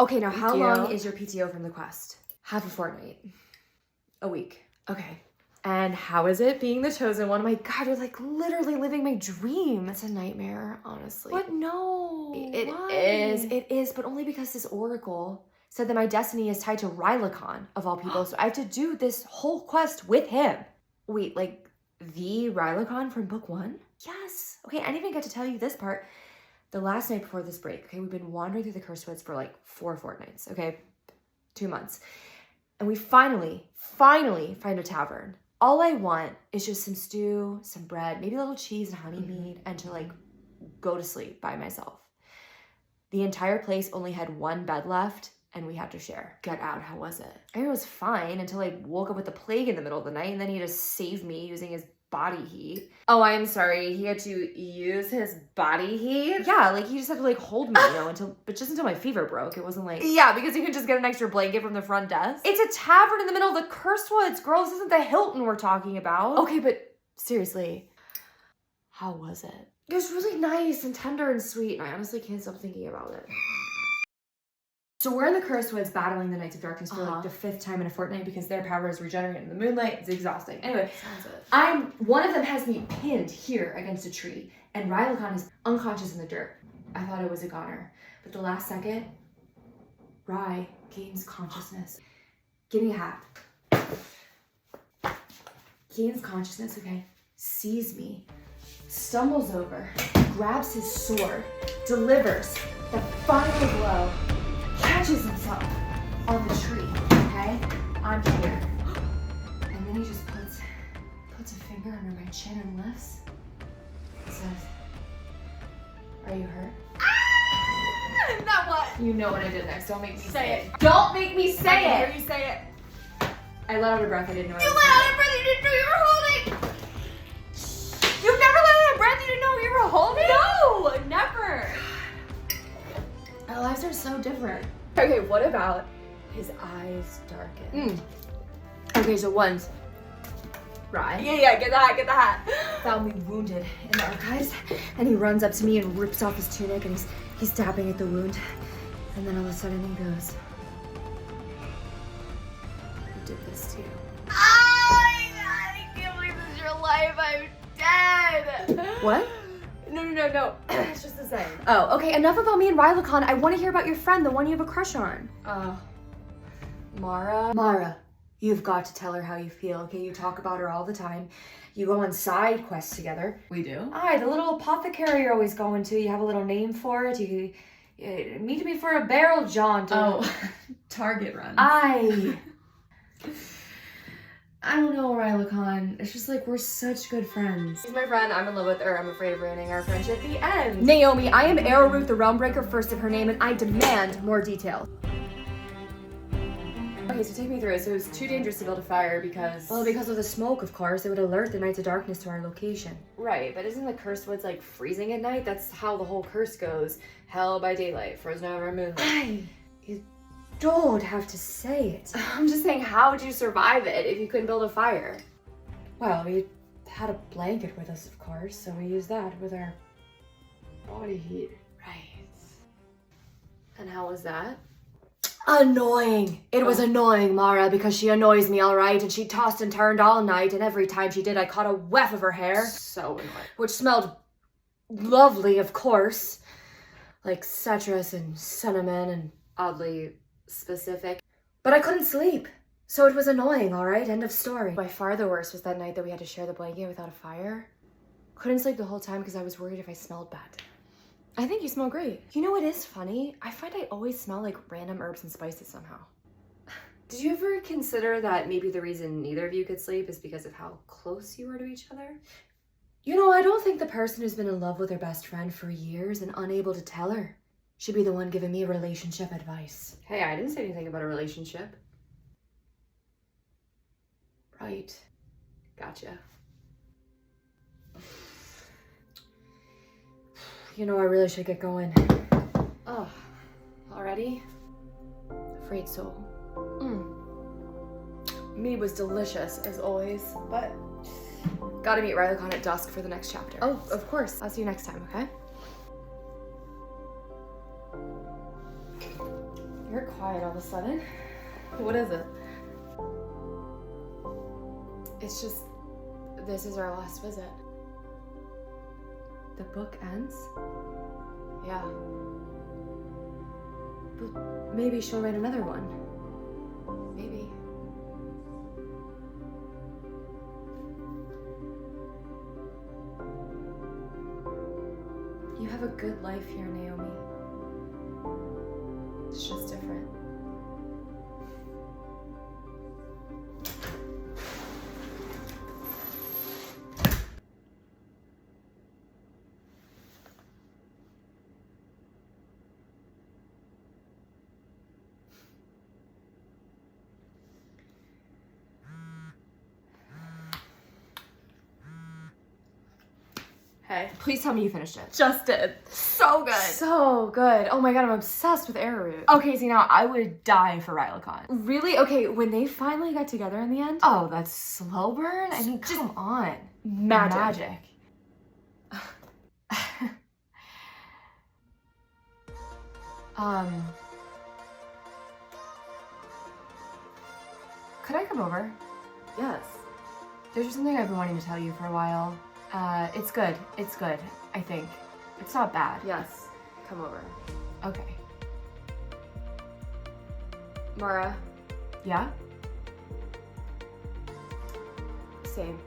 Okay, now Thank how you. long is your PTO from the quest? Half a fortnight. A week. Okay. And how is it being the chosen one? Oh my God, you're like literally living my dream. It's a nightmare, honestly. But no. It is, but only because this oracle said that my destiny is tied to Rylacon, of all people. So I have to do this whole quest with him. Wait, like the Rylacon from book 1? Yes. Okay, I didn't even get to tell you this part. The last night before this break, okay, we've been wandering through the Cursed Woods for like 4 fortnights, okay? 2 months. And we finally find a tavern. All I want is just some stew, some bread, maybe a little cheese and honey mead, and to like go to sleep by myself. The entire place only had 1 bed left, and we had to share. Get out, how was it? I mean, it was fine until I woke up with the plague in the middle of the night, and then he had to save me using his body heat. Oh, I'm sorry, he had to use his body heat? Yeah, like he just had to like hold me, but just until my fever broke. It wasn't like... Yeah, because you can just get an extra blanket from the front desk. It's a tavern in the middle of the Cursed Woods, girl. This isn't the Hilton we're talking about. Okay, but seriously, how was it? It was really nice and tender and sweet, and I honestly can't stop thinking about it. So we're in the Cursed Woods battling the Knights of Darkness for like the 5th time in a fortnight because their power is regenerated in the moonlight. It's exhausting. Anyway, one of them has me pinned here against a tree, and Rylacon is unconscious in the dirt. I thought I was a goner, but the last second, Ry gains consciousness. Give me a hat. Gains consciousness, okay, sees me, stumbles over, grabs his sword, delivers the final blow, catches himself on the tree, okay? I'm here. And then he just puts a finger under my chin and lifts. He says, "Are you hurt?" Now what? You know what I did next. Don't make me Say it. Don't make me say I it! hear you say it. I let out a breath I didn't know I You was let out a breath you didn't know you were holding! You've never let out a breath you didn't know you were holding? No, never. Our lives are so different. Okay, what about his eyes darken? Okay, so once, Ry Yeah, get the hat. found me wounded in the archives, and he runs up to me and rips off his tunic, and he's tapping at the wound, and then all of a sudden he goes, "Who did this to you?" I can't believe this is your life. I'm dead. What? No. It's just the same. Oh, okay, enough about me and Rylacon. I want to hear about your friend, the one you have a crush on. Mara, you've got to tell her how you feel, okay? You talk about her all the time. You go on side quests together. We do? Aye, the little apothecary you're always going to. You have a little name for it. You meet me for a barrel jaunt. Target run. Aye. I don't know, Rylacon. It's just like we're such good friends. She's my friend. I'm in love with her. I'm afraid of ruining our friendship. The end. Naomi, I am Arrowroot, the Realmbreaker, first of her name, and I demand more detail. Okay, so take me through it. So it was too dangerous to build a fire because... Well, because of the smoke, of course. It would alert the Knights of Darkness to our location. Right, but isn't the Cursed Woods like freezing at night? That's how the whole curse goes. Hell by daylight, frozen over moonlight. You don't have to say it. I'm just saying, how would you survive it if you couldn't build a fire? Well, we had a blanket with us, of course, so we used that with our body heat. Right. And how was that? Annoying. It was annoying, Mara, because she annoys me, all right? And she tossed and turned all night, and every time she did, I caught a whiff of her hair. So annoying. Which smelled lovely, of course. Like citrus and cinnamon and oddly specific. But I couldn't sleep. So it was annoying, all right? End of story. By far the worst was that night that we had to share the blanket without a fire. Couldn't sleep the whole time because I was worried if I smelled bad. I think you smell great. You know what is funny? I find I always smell like random herbs and spices somehow. Did you ever consider that maybe the reason neither of you could sleep is because of how close you were to each other? You know, I don't think the person who's been in love with their best friend for years and unable to tell her should be the one giving me relationship advice. Hey, I didn't say anything about a relationship. Right. Gotcha. You know, I really should get going. Oh, already? Afraid so. Mead was delicious, as always, but gotta meet Rylacon at dusk for the next chapter. Oh, of course. I'll see you next time, okay? You're quiet all of a sudden. What is it? It's just, this is our last visit. The book ends? Yeah. But maybe she'll write another one. Maybe. You have a good life here, Naomi. It's just different. Hey. Please tell me you finished it. Just did. So good. So good. Oh my god, I'm obsessed with arrowroot. Okay, see now I would die for Rylacon. Really? Okay, when they finally got together in the end? Oh, that's slow burn? I mean, come on. Magic. Could I come over? Yes. There's just something I've been wanting to tell you for a while. It's good. It's good, I think. It's not bad. Yes. Come over. Okay. Mara, Yeah? same.